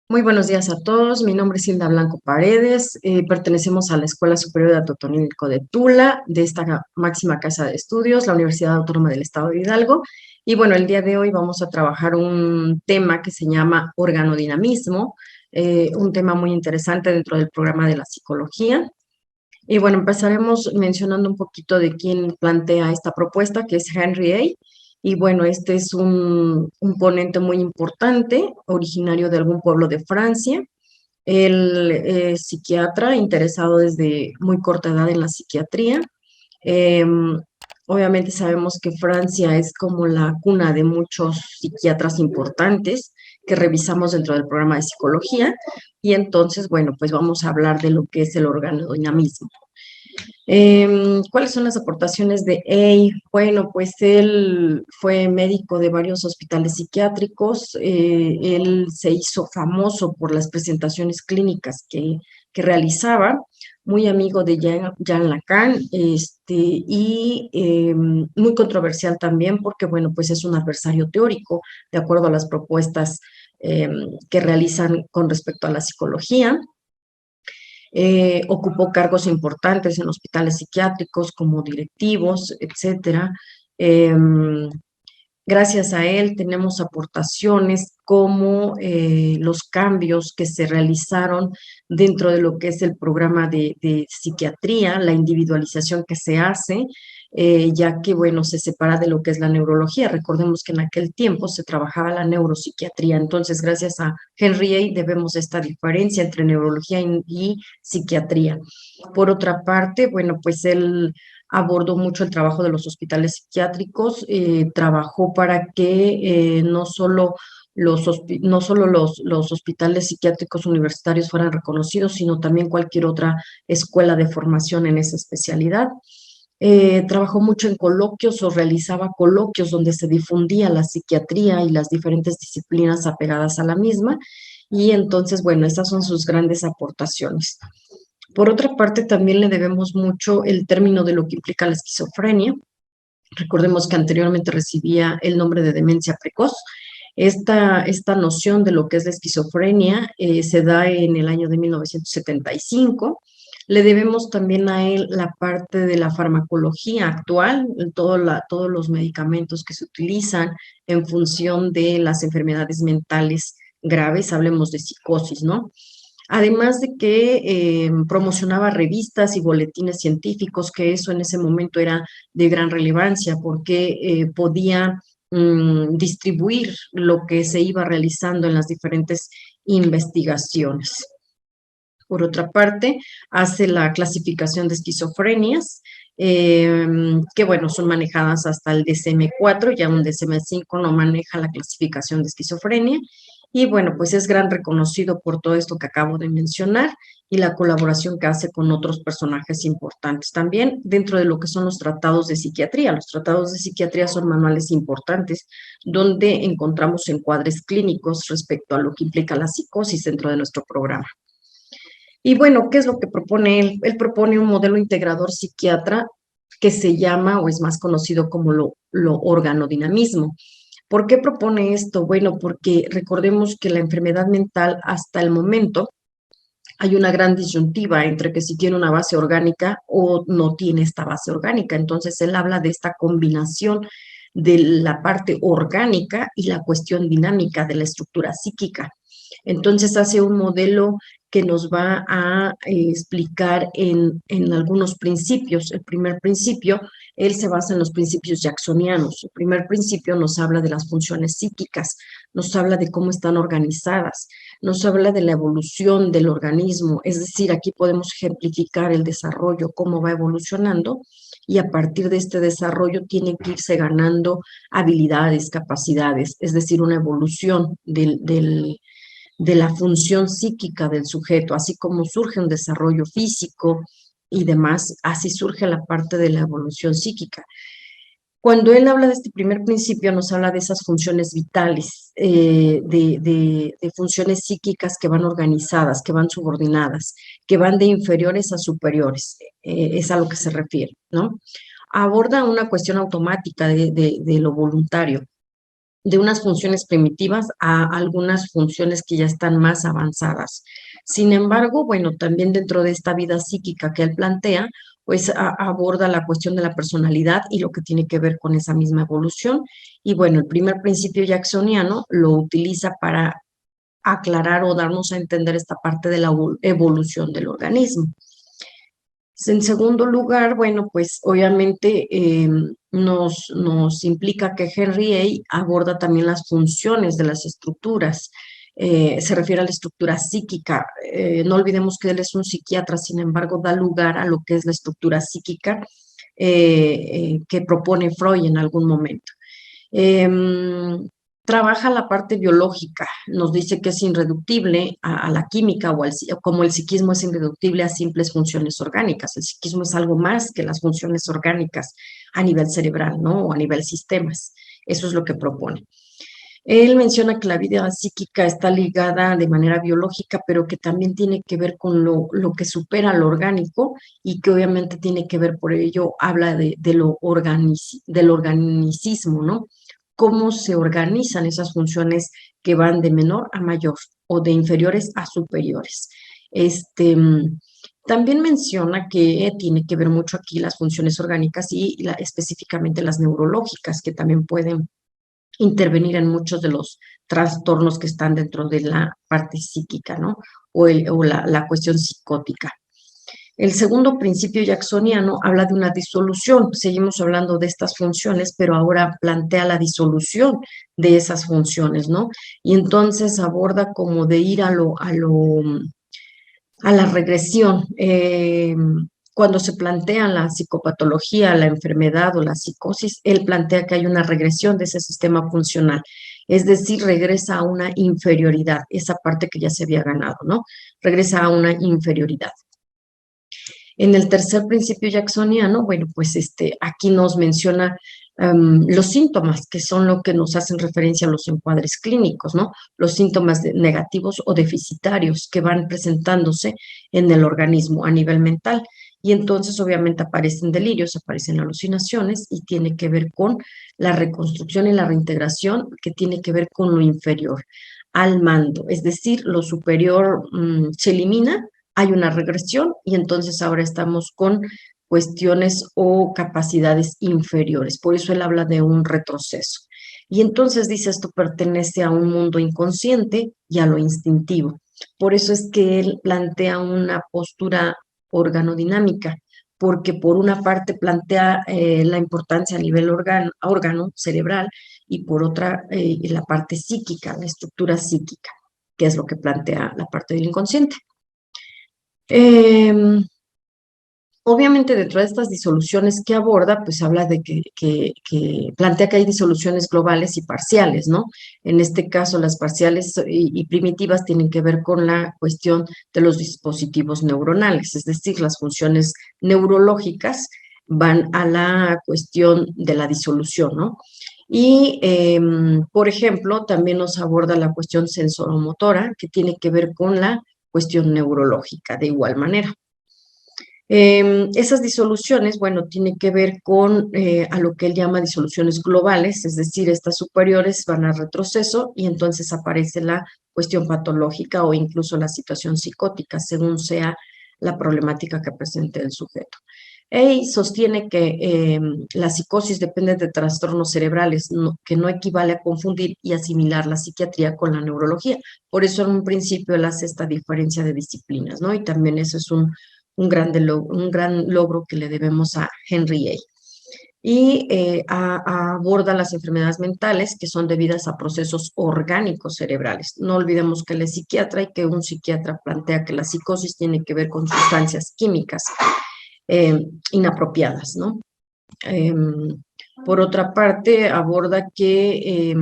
Muy buenos días a todos. Mi nombre es Hilda Blanco Paredes. Pertenecemos a la Escuela Superior de Atotonilco de Tula, de esta máxima casa de estudios, la Universidad Autónoma del Estado de Hidalgo. Y bueno, el día de hoy vamos a trabajar un tema que se llama organodinamismo, un tema muy interesante dentro del programa de la psicología. Y bueno, empezaremos mencionando un poquito de quién plantea esta propuesta, que es Henry A. Y bueno, este es un ponente muy importante, originario de algún pueblo de Francia. Él es psiquiatra, interesado desde muy corta edad en la psiquiatría. Em, Obviamente sabemos que Francia es como la cuna de muchos psiquiatras importantes que revisamos dentro del programa de psicología. Y entonces, bueno, pues vamos a hablar de lo que es el organodinamismo. ¿Cuáles son las aportaciones de Ey? Bueno, pues él fue médico de varios hospitales psiquiátricos. Él se hizo famoso por las presentaciones clínicas que realizaba, muy amigo de Jean Lacan, y muy controversial también porque, bueno, pues es un adversario teórico de acuerdo a las propuestas que realizan con respecto a la psicología. Ocupó cargos importantes en hospitales psiquiátricos como directivos, etcétera. Em, Gracias a él tenemos aportaciones como los cambios que se realizaron dentro de lo que es el programa de psiquiatría, la individualización que se hace, ya que, bueno, se separa de lo que es la neurología. Recordemos que en aquel tiempo se trabajaba la neuropsiquiatría. Entonces, gracias a Henry A. debemos esta diferencia entre neurología y psiquiatría. Por otra parte, bueno, pues él abordó mucho el trabajo de los hospitales psiquiátricos, trabajó para que no solo los hospitales psiquiátricos universitarios fueran reconocidos, sino también cualquier otra escuela de formación en esa especialidad. Trabajó mucho en coloquios o realizaba coloquios donde se difundía la psiquiatría y las diferentes disciplinas apegadas a la misma. Y entonces, bueno, estas son sus grandes aportaciones. Por otra parte, también le debemos mucho el término de lo que implica la esquizofrenia. Recordemos que anteriormente recibía el nombre de demencia precoz. Esta noción de lo que es la esquizofrenia se da en el año de 1975. Le debemos también a él la parte de la farmacología actual, todos los medicamentos que se utilizan en función de las enfermedades mentales graves, hablemos de psicosis, ¿no? Además de que promocionaba revistas y boletines científicos, que eso en ese momento era de gran relevancia porque podía distribuir lo que se iba realizando en las diferentes investigaciones. Por otra parte, hace la clasificación de esquizofrenias, que bueno, son manejadas hasta el DSM-4, ya un DSM-5 no maneja la clasificación de esquizofrenia, y bueno, pues es gran reconocido por todo esto que acabo de mencionar y la colaboración que hace con otros personajes importantes. También dentro de lo que son los tratados de psiquiatría. Los tratados de psiquiatría son manuales importantes donde encontramos encuadres clínicos respecto a lo que implica la psicosis dentro de nuestro programa. Y bueno, ¿qué es lo que propone él? Él propone un modelo integrador psiquiatra que se llama o es más conocido como lo organodinamismo. ¿Por qué propone esto? Bueno, porque recordemos que la enfermedad mental hasta el momento hay una gran disyuntiva entre que si tiene una base orgánica o no tiene esta base orgánica. Entonces, él habla de esta combinación de la parte orgánica y la cuestión dinámica de la estructura psíquica. Entonces, hace un modelo que nos va a explicar en algunos principios. El primer principio, él se basa en los principios jacksonianos. El primer principio nos habla de las funciones psíquicas, nos habla de cómo están organizadas, nos habla de la evolución del organismo, es decir, aquí podemos ejemplificar el desarrollo, cómo va evolucionando, y a partir de este desarrollo tienen que irse ganando habilidades, capacidades, es decir, una evolución de la función psíquica del sujeto, así como surge un desarrollo físico y demás, así surge la parte de la evolución psíquica. Cuando él habla de este primer principio, nos habla de esas funciones vitales, de funciones psíquicas que van organizadas, que van subordinadas, que van de inferiores a superiores, es a lo que se refiere, ¿no? Aborda una cuestión automática de lo voluntario. de unas funciones primitivas a algunas funciones que ya están más avanzadas. Sin embargo, bueno, también dentro de esta vida psíquica que él plantea, pues aborda la cuestión de la personalidad y lo que tiene que ver con esa misma evolución. Y bueno, el primer principio jacksoniano lo utiliza para aclarar o darnos a entender esta parte de la evolución del organismo. En segundo lugar, bueno, pues obviamente nos implica que Henry A. aborda también las funciones de las estructuras. Se refiere a la estructura psíquica. No olvidemos que él es un psiquiatra, sin embargo, da lugar a lo que es la estructura psíquica que propone Freud en algún momento. Trabaja la parte biológica, nos dice que es irreductible a la química como el psiquismo es irreductible a simples funciones orgánicas. El psiquismo es algo más que las funciones orgánicas a nivel cerebral, ¿no? O a nivel sistemas. Eso es lo que propone. Él menciona que la vida psíquica está ligada de manera biológica, pero que también tiene que ver con lo que supera lo orgánico y que obviamente tiene que ver, por ello, habla del organicismo, ¿no? Cómo se organizan esas funciones que van de menor a mayor o de inferiores a superiores. También menciona que tiene que ver mucho aquí las funciones orgánicas y específicamente las neurológicas, que también pueden intervenir en muchos de los trastornos que están dentro de la parte psíquica, ¿no? O la cuestión psicótica. El segundo principio jacksoniano habla de una disolución. Seguimos hablando de estas funciones, pero ahora plantea la disolución de esas funciones, ¿no? Y entonces aborda como de ir a la regresión. Cuando se plantea la psicopatología, la enfermedad o la psicosis, él plantea que hay una regresión de ese sistema funcional, es decir, regresa a una inferioridad, esa parte que ya se había ganado, ¿no? Regresa a una inferioridad. En el tercer principio jacksoniano, bueno, pues aquí nos menciona los síntomas, que son lo que nos hacen referencia a los encuadres clínicos, ¿no? Los síntomas negativos o deficitarios que van presentándose en el organismo a nivel mental. Y entonces, obviamente, aparecen delirios, aparecen alucinaciones y tiene que ver con la reconstrucción y la reintegración, que tiene que ver con lo inferior al mando. Es decir, lo superior se elimina, hay una regresión y entonces ahora estamos con cuestiones o capacidades inferiores. Por eso él habla de un retroceso. Y entonces dice, esto pertenece a un mundo inconsciente y a lo instintivo. Por eso es que él plantea una postura organodinámica, porque por una parte plantea la importancia a nivel órgano cerebral y por otra la parte psíquica, la estructura psíquica, que es lo que plantea la parte del inconsciente. Obviamente dentro de estas disoluciones que aborda, pues habla de que plantea que hay disoluciones globales y parciales, ¿no? En este caso, las parciales y primitivas tienen que ver con la cuestión de los dispositivos neuronales, es decir, las funciones neurológicas van a la cuestión de la disolución, ¿no? Y, por ejemplo, también nos aborda la cuestión sensoromotora, que tiene que ver con la cuestión neurológica de igual manera. Esas disoluciones, bueno, tiene que ver con a lo que él llama disoluciones globales, es decir, estas superiores van a retroceso y entonces aparece la cuestión patológica o incluso la situación psicótica, según sea la problemática que presente el sujeto. Ey sostiene que la psicosis depende de trastornos cerebrales, que no equivale a confundir y asimilar la psiquiatría con la neurología. Por eso en un principio él hace esta diferencia de disciplinas, ¿no? Y también eso es un gran logro que le debemos a Henry A. Y aborda las enfermedades mentales que son debidas a procesos orgánicos cerebrales. No olvidemos que él es psiquiatra y que un psiquiatra plantea que la psicosis tiene que ver con sustancias químicas inapropiadas, ¿no? Por otra parte, aborda que,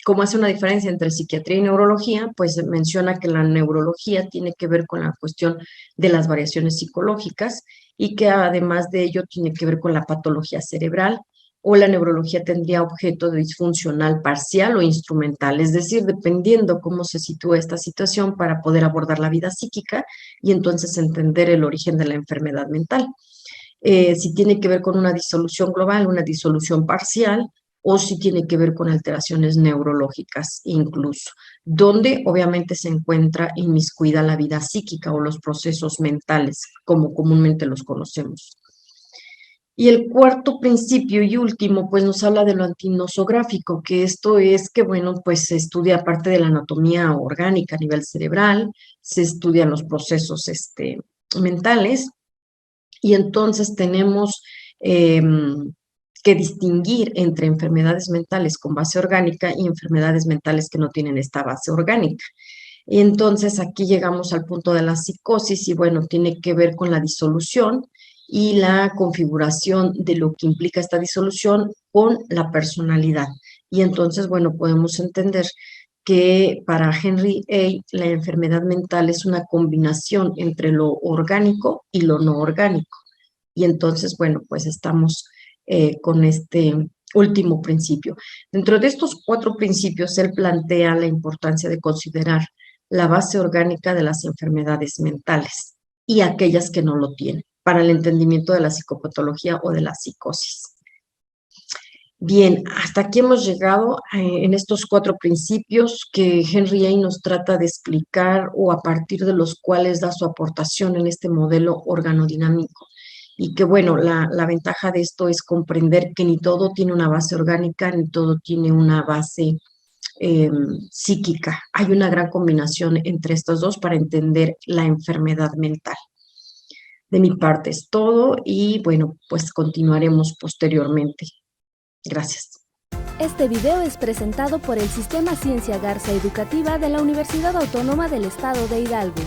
como hace una diferencia entre psiquiatría y neurología, pues menciona que la neurología tiene que ver con la cuestión de las variaciones psicológicas y que además de ello tiene que ver con la patología cerebral o la neurología tendría objeto de disfuncional parcial o instrumental, es decir, dependiendo cómo se sitúa esta situación para poder abordar la vida psíquica y entonces entender el origen de la enfermedad mental. Si tiene que ver con una disolución global, una disolución parcial, o si tiene que ver con alteraciones neurológicas incluso, donde obviamente se encuentra inmiscuida la vida psíquica o los procesos mentales, como comúnmente los conocemos. Y el cuarto principio y último, pues nos habla de lo antinosográfico, que esto es que, bueno, pues se estudia parte de la anatomía orgánica a nivel cerebral, se estudian los procesos mentales, y entonces tenemos que distinguir entre enfermedades mentales con base orgánica y enfermedades mentales que no tienen esta base orgánica. Y entonces aquí llegamos al punto de la psicosis y bueno, tiene que ver con la disolución y la configuración de lo que implica esta disolución con la personalidad. Y entonces, bueno, podemos entender que para Henry A. la enfermedad mental es una combinación entre lo orgánico y lo no orgánico. Y entonces, bueno, pues estamos con este último principio. Dentro de estos 4 principios, él plantea la importancia de considerar la base orgánica de las enfermedades mentales y aquellas que no lo tienen, para el entendimiento de la psicopatología o de la psicosis. Bien, hasta aquí hemos llegado en estos 4 principios que Henry A. nos trata de explicar o a partir de los cuales da su aportación en este modelo organodinámico. Y que bueno, la ventaja de esto es comprender que ni todo tiene una base orgánica, ni todo tiene una base psíquica. Hay una gran combinación entre estos dos para entender la enfermedad mental. De mi parte es todo y bueno, pues continuaremos posteriormente. Gracias. Este video es presentado por el Sistema Ciencia Garza Educativa de la Universidad Autónoma del Estado de Hidalgo.